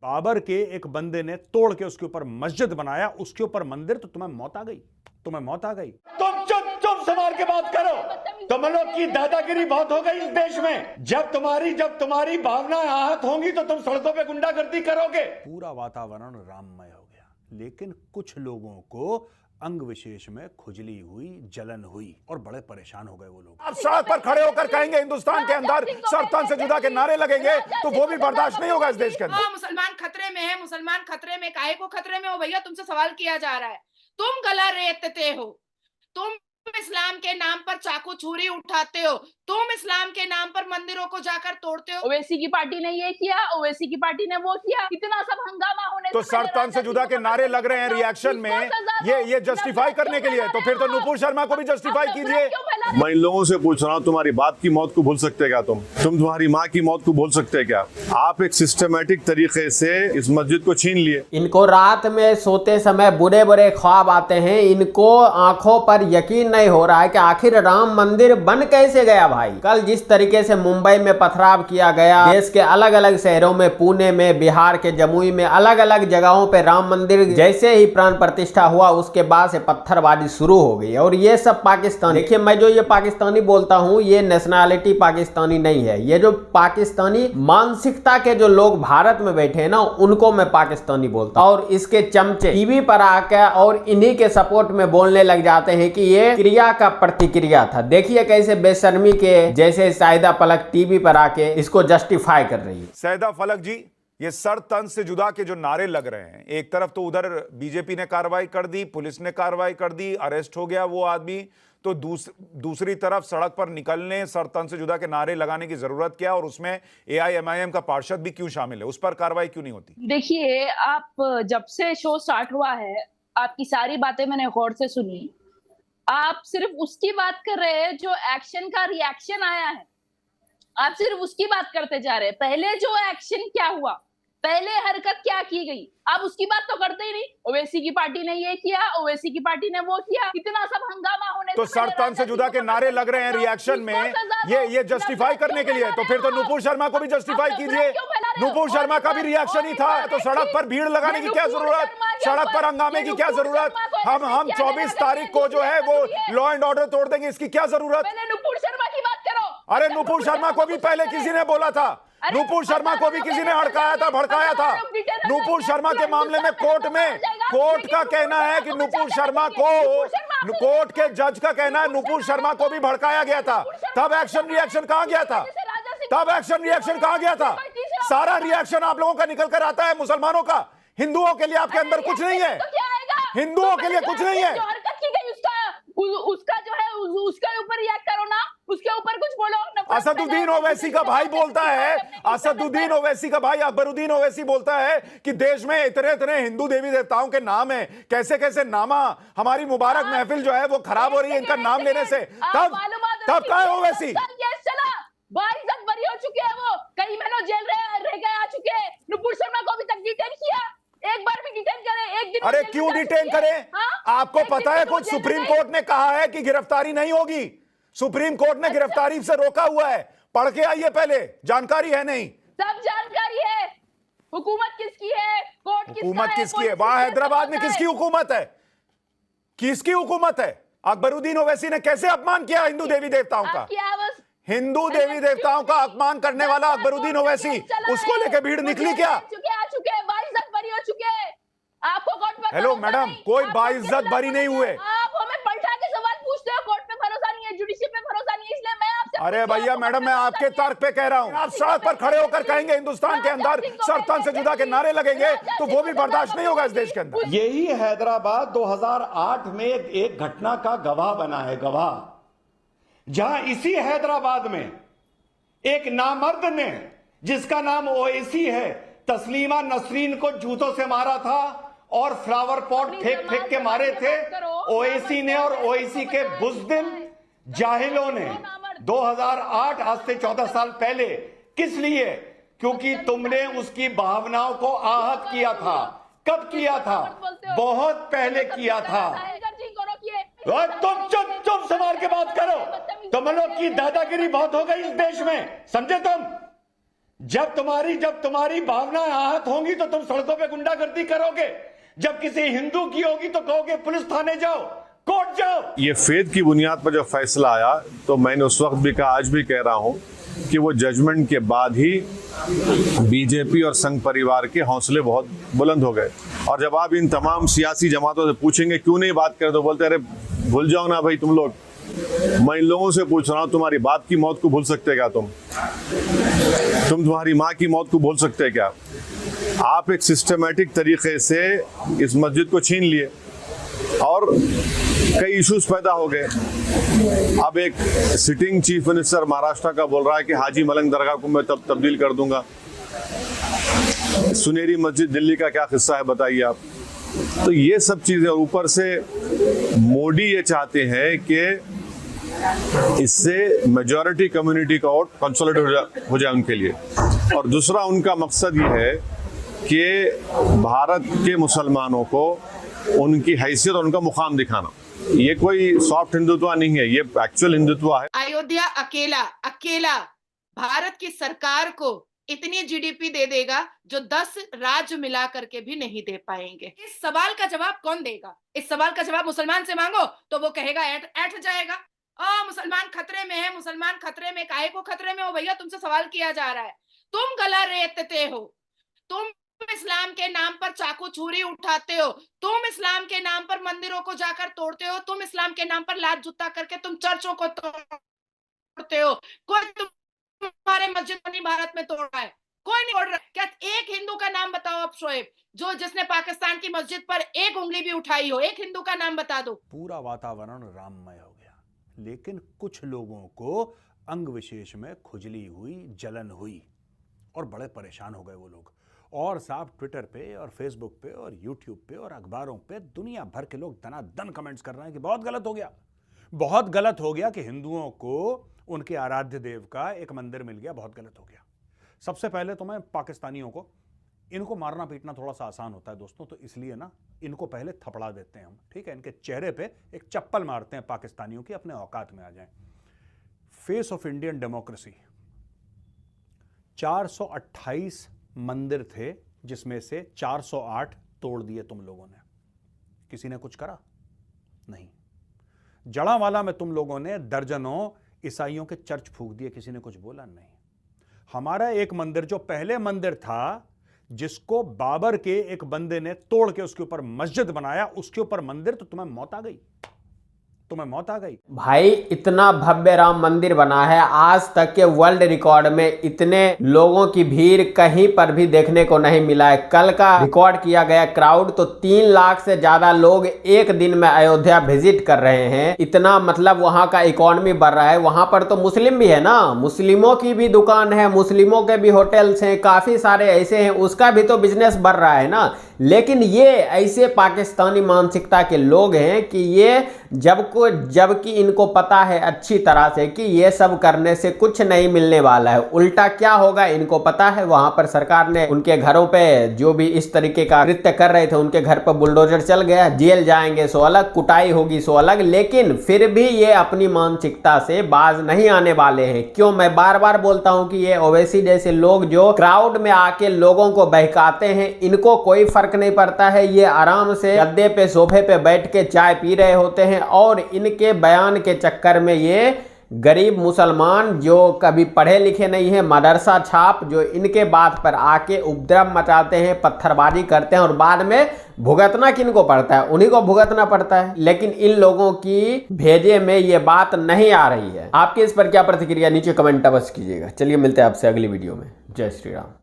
बाबर के एक बंदे ने तोड़ के उसके ऊपर मस्जिद बनाया, उसके ऊपर मंदिर, तो तुम्हें मौत आ गई, तुम्हें मौत आ गई। तुम चुप संभाल के बात करो। तुम लोग की दादागिरी बहुत हो गई इस देश में। जब तुम्हारी भावनाएं आहत होंगी तो तुम सड़कों पे गुंडागर्दी करोगे। पूरा वातावरण राममय हो गया, लेकिन कुछ लोगों को अंग विशेष में खुजली हुई, जलन हुई और बड़े परेशान हो गए वो लोग। अब सड़क पर खड़े होकर कहेंगे हिंदुस्तान के अंदर सर तन से जुदा के नारे लगेंगे तो वो भी बर्दाश्त नहीं होगा इस देश के अंदर। मुसलमान खतरे में है, मुसलमान खतरे में, काहे को खतरे में हो भैया? तुमसे सवाल किया जा रहा है। तुम गला रेतते हो, तुम इस्लाम के नाम पर चाकू छुरी उठाते हो, तुम इस्लाम के नाम पर मंदिरों को जाकर तोड़ते हो। ओवैसी की पार्टी ने ये किया, ओवैसी की पार्टी ने वो किया, इतना सब हंगामा होने तो सर तन से जुदा के नारे लग रहे हैं रिएक्शन में, ये जस्टिफाई करने के लिए, तो फिर तो नुपुर शर्मा को भी जस्टिफाई कीजिए। मैं इन लोगों से पूछ रहा हूँ, तुम्हारी बाप की मौत को भूल सकते क्या तुम तुम्हारी माँ की मौत को भूल सकते क्या? आप एक सिस्टमेटिक तरीके से इस मस्जिद को छीन लिए। इनको रात में सोते समय बुरे बुरे ख्वाब आते हैं, इनको आंखों पर यकीन नहीं हो रहा है कि आखिर राम मंदिर बन कैसे गया भाई। कल जिस तरीके से मुंबई में पथराव किया गया, देश के अलग अलग शहरों में, पुणे में, बिहार के जमुई में, अलग अलग जगहों पे राम मंदिर जैसे ही प्राण प्रतिष्ठा हुआ उसके बाद से पत्थरबाजी शुरू हो गई। और ये सब पाकिस्तान, देखिए मैं जो ये पाकिस्तानी बोलता हूँ, ये नेशनैलिटी पाकिस्तानी नहीं है, ये जो पाकिस्तानी मानसिकता के जो लोग भारत में बैठे हैं ना, उनको मैं पाकिस्तानी बोलता हूँ। और इसके चमचे टीवी पर आकर और इन्हीं के सपोर्ट में बोलने लग जाते हैं कि ये क्रिया का प्रतिक्रिया था। देखिए कैसे बेशर्मी के जैसे शाहिदा फलक टीवी पर आके इसको जस्टिफाई कर रही है। शाहिदा फलक जी, ये सर तन से जुदा के जो नारे लग रहे हैं, एक तरफ तो उधर बीजेपी ने कार्रवाई कर दी, पुलिस ने कार्रवाई कर दी, अरेस्ट हो गया वो आदमी, तो दूसरी तरफ सड़क पर निकलने, सर तन से जुदा के नारे लगाने की जरूरत क्या, और उसमें एआईएमआईएम का पार्षद भी क्यों शामिल है, उस पर कार्रवाई क्यों नहीं होती? देखिए, आप जब से शो स्टार्ट हुआ है, आपकी सारी बातें मैंने गौर से सुनी। आप सिर्फ उसकी बात कर रहे हैं जो एक्शन का रिएक्शन आया है, आप सिर्फ उसकी बात करते जा रहे हैं। पहले जो एक्शन क्या हुआ, पहले हरकत क्या की गई, आप उसकी बात तो करते ही नहीं। ओवैसी की पार्टी ने ये किया, ओवैसी की पार्टी ने वो किया, इतना सब हंगामा होने तो सर तन से जुदा के नारे लग रहे हैं रिएक्शन में, ये जस्टिफाई करने के लिए, तो फिर तो नुपुर शर्मा को भी जस्टिफाई कीजिए। नुपुर शर्मा का भी रिएक्शन ही था, तो सड़क पर भीड़ लगाने की क्या जरूरत, सड़क पर हंगामे की क्या जरूरत? हम 24 तारीख को जो है वो लॉ एंड ऑर्डर तोड़ देंगे, इसकी क्या जरूरत? नुपुर शर्मा की बात करो। अरे नुपुर शर्मा को भी पहले किसी ने बोला था, नुपुर शर्मा को भी किसी ने हड़काया था, भड़काया था। नुपुर शर्मा के मामले में कोर्ट का कहना है कि नुपुर शर्मा को, कोर्ट के जज का कहना है नुपुर शर्मा को भी भड़काया गया था। तब एक्शन रिएक्शन कहां गया था? तब एक्शन रिएक्शन कहां गया था? सारा रिएक्शन आप लोगों का निकल कर आता है मुसलमानों का। हिंदुओं के लिए आपके अंदर कुछ नहीं है, हिंदुओं के लिए कुछ नहीं है। उसका जो है उसके ऊपर रिएक्ट करो ना, उसके ऊपर कुछ बोलो। असदुद्दीन ओवैसी का भाई बोलता है, असदुद्दीन ओवैसी का भाई अकबरुद्दीन ओवैसी बोलता है कि देश में इतने इतने हिंदू देवी देवताओं के नाम है, कैसे कैसे नामा, हमारी मुबारक महफिल जो है वो खराब हो रही है इनका नाम लेने से। तब कहा है ओवैसी? बाइज्जत बरी हो चुके हैं वो, कई महीनों जेल रह गए आ चुके हैं। नुपुर शर्मा को अभी तक डिटेन किया, एक बार भी डिटेन करे, एक दिन। अरे क्यों डिटेन करे? आपको पता है कुछ सुप्रीम कोर्ट ने कहा है कि गिरफ्तारी नहीं होगी, सुप्रीम कोर्ट ने गिरफ्तारी से रोका हुआ है। पढ़ के आइए पहले, जानकारी है नहीं? सब जानकारी है। हुकूमत किसकी है, कोर्ट किसका है, हुकूमत किसकी है? वहां हैदराबाद में किसकी हुकूमत है? किसकी हुकूमत है? अकबरुद्दीन ओवैसी ने कैसे अपमान किया हिंदू देवी देवताओं का? हिंदू देवी देवताओं का अपमान करने वाला अकबरुद्दीन ओवैसी, उसको लेके भीड़ निकली क्या? आ चुके बाइज्जत बरी हो चुके हैं। आपको कोर्ट पर हेलो मैडम, कोई बाइज्जत बरी नहीं हुए। आप हमें पलटा के सवाल पूछते हो, कोर्ट पे भरोसा नहीं है, जुडिशरी पे भरोसा नहीं है, इसलिए मैं आपसे। अरे भैया मैडम, मैं आपके तर्क पे कह रहा हूं। आप सड़क पर खड़े होकर कहेंगे हिंदुस्तान के अंदर सर तन से जुदा के नारे लगेंगे तो वो भी बर्दाश्त नहीं होगा इस देश के अंदर। यही हैदराबाद 2008 में एक घटना का गवाह बना है, गवाह, जहां इसी हैदराबाद में एक नामर्द ने, जिसका नाम ओवैसी है, तस्लीमा नसरीन को जूतों से मारा था और फ्लावर पॉट फेंक फेंक के मारे थे ओवैसी ने और ओवैसी के बुज़दिल जाहिलों ने 2008, आज से 14 साल पहले। किस लिए? क्योंकि तुमने उसकी भावनाओं को आहत किया था। कब किया था? बहुत पहले किया था। और तुम चुप संभाल के बात करो। तुम लोग की दादागिरी बहुत हो गई इस देश में, समझे तुम? जब तुम्हारी भावनाएं आहत होंगी तो तुम सड़कों पे गुंडागर्दी करोगे, जब किसी हिंदू की होगी तो कहोगे पुलिस थाने जाओ, कोर्ट जाओ। ये फेथ की बुनियाद पर जब फैसला आया तो मैंने उस वक्त भी कहा, आज भी कह रहा हूं कि वो जजमेंट के बाद ही बीजेपी और संघ परिवार के हौसले बहुत बुलंद हो गए। और जब आप इन तमाम सियासी जमातों से पूछेंगे क्यों नहीं बात करें, तो बोलते अरे भूल जाओ ना भाई तुम लोग। मैं इन लोगों से पूछ रहा हूं, तुम्हारी बाप की मौत को भूल सकते क्या तुम तुम्हारी माँ की मौत को भूल सकते क्या? आप एक सिस्टमैटिक तरीके से इस मस्जिद को छीन लिए और कई इश्यूज पैदा हो गए। अब एक सिटिंग चीफ मिनिस्टर महाराष्ट्र का बोल रहा है कि हाजी मलंग दरगाह को मैं तब्दील कर दूंगा। सुनेरी मस्जिद दिल्ली का क्या किस्सा है बताइए आप। तो ये सब चीजें, ऊपर से मोदी ये चाहते हैं कि इससे मेजॉरिटी कम्युनिटी का वोट कंसोलिडेट हो जाए उनके लिए। और दूसरा उनका मकसद ये है कि भारत के मुसलमानों को उनकी हैसियत और उनका मुकाम दिखाना। ये कोई सॉफ्ट हिंदुत्व नहीं है, ये एक्चुअल हिंदुत्व है। अयोध्या अकेला भारत की सरकार को इतनी जीडीपी दे देगा जो 10 राज्य मिला करके भी नहीं दे पाएंगे। इस सवाल का जवाब कौन देगा? इस सवाल का जवाब मुसलमान से मांगो तो वो कहेगा ऐठ जाएगा, मुसलमान खतरे में है, मुसलमान खतरे में, काहे को खतरे में हो भैया? तुमसे सवाल किया जा रहा है, तुम गला रेतते हो, तुम इस्लाम के नाम पर चाकू छुरी उठाते हो, तुम इस्लाम के नाम पर मंदिरों को जाकर तोड़ते हो, तुम इस्लाम के नाम पर लात जूता करके तुम चर्चों को तोड़ते हो। कोई तुम्हारे मस्जिद नहीं भारत में तोड़ रहा है, कोई नहीं तोड़ रहा। क्या एक हिंदू का नाम बताओ आप शोएब, जिसने पाकिस्तान की मस्जिद पर एक उंगली भी उठाई हो? एक हिंदू का नाम बता दो। पूरा वातावरण राममय हो गया, लेकिन कुछ लोगों को अंग विशेष में खुजली हुई, जलन हुई और बड़े परेशान हो गए वो लोग। और साहब ट्विटर पे और फेसबुक पे और यूट्यूब पे और अखबारों पे दुनिया भर के लोग दनादन कमेंट्स कर रहे हैं कि बहुत गलत हो गया, बहुत गलत हो गया कि हिंदुओं को उनके आराध्य देव का एक मंदिर मिल गया, बहुत गलत हो गया। सबसे पहले तो मैं पाकिस्तानियों को, इनको मारना पीटना थोड़ा सा आसान होता है दोस्तों, तो इसलिए ना इनको पहले थपड़ा देते हैं हम, ठीक है? इनके चेहरे पे एक चप्पल मारते हैं पाकिस्तानियों की, अपने औकात में आ जाएं। फेस ऑफ इंडियन डेमोक्रेसी, 428 मंदिर थे जिसमें से 408 तोड़ दिए तुम लोगों ने। किसी ने कुछ करा? नहीं। जड़ावाला में तुम लोगों ने दर्जनों ईसाइयों के चर्च फूंक दिए, किसी ने कुछ बोला? नहीं। हमारा एक मंदिर जो पहले मंदिर था, जिसको बाबर के एक बंदे ने तोड़ के उसके ऊपर मस्जिद बनाया, उसके ऊपर मंदिर, तो तुम्हें मौत आ गई, तुम्हें मौत आ गई। भाई इतना भव्य राम मंदिर बना है, आज तक के वर्ल्ड रिकॉर्ड में इतने लोगों की भीड़ कहीं पर भी देखने को नहीं मिला है। कल का रिकॉर्ड किया गया क्राउड तो 3 लाख से ज्यादा लोग एक दिन में अयोध्या विजिट कर रहे हैं। इतना मतलब वहां का इकोनॉमी बढ़ रहा है। वहां पर तो मुस्लिम भी है ना, मुस्लिमों की भी दुकान है, मुस्लिमों के भी होटल्स हैं, काफी सारे ऐसे हैं, उसका भी तो बिजनेस बढ़ रहा है ना। लेकिन ये ऐसे पाकिस्तानी मानसिकता के लोग हैं कि ये जबकि इनको पता है अच्छी तरह से कि ये सब करने से कुछ नहीं मिलने वाला है, उल्टा क्या होगा इनको पता है। वहां पर सरकार ने उनके घरों पे जो भी इस तरीके का कृत्य कर रहे थे, उनके घर पर बुलडोजर चल गया, जेल जाएंगे सो अलग, कुटाई होगी सो अलग, लेकिन फिर भी ये अपनी मानसिकता से बाज नहीं आने वाले हैं। क्यों? मैं बार बार बोलता हूं कि ये ओवैसी जैसे लोग जो क्राउड में आके लोगों को बहकाते हैं, इनको कोई फर्क नहीं पड़ता है। ये आराम से गद्दे पे, सोफे पे बैठ के चाय पी रहे होते हैं और इनके बयान के चक्कर में ये गरीब मुसलमान जो कभी पढ़े लिखे नहीं है, मदरसा छाप, जो इनके बात पर आके उपद्रव मचाते हैं, पत्थरबाजी करते हैं और बाद में भुगतना किनको पड़ता है? उन्हीं को भुगतना पड़ता है। लेकिन इन लोगों की भेजे में ये बात नहीं आ रही है। आपकी इस पर क्या प्रतिक्रिया नीचे कमेंट अवश्य कीजिएगा। चलिए मिलते हैं आपसे अगली वीडियो में। जय श्री राम।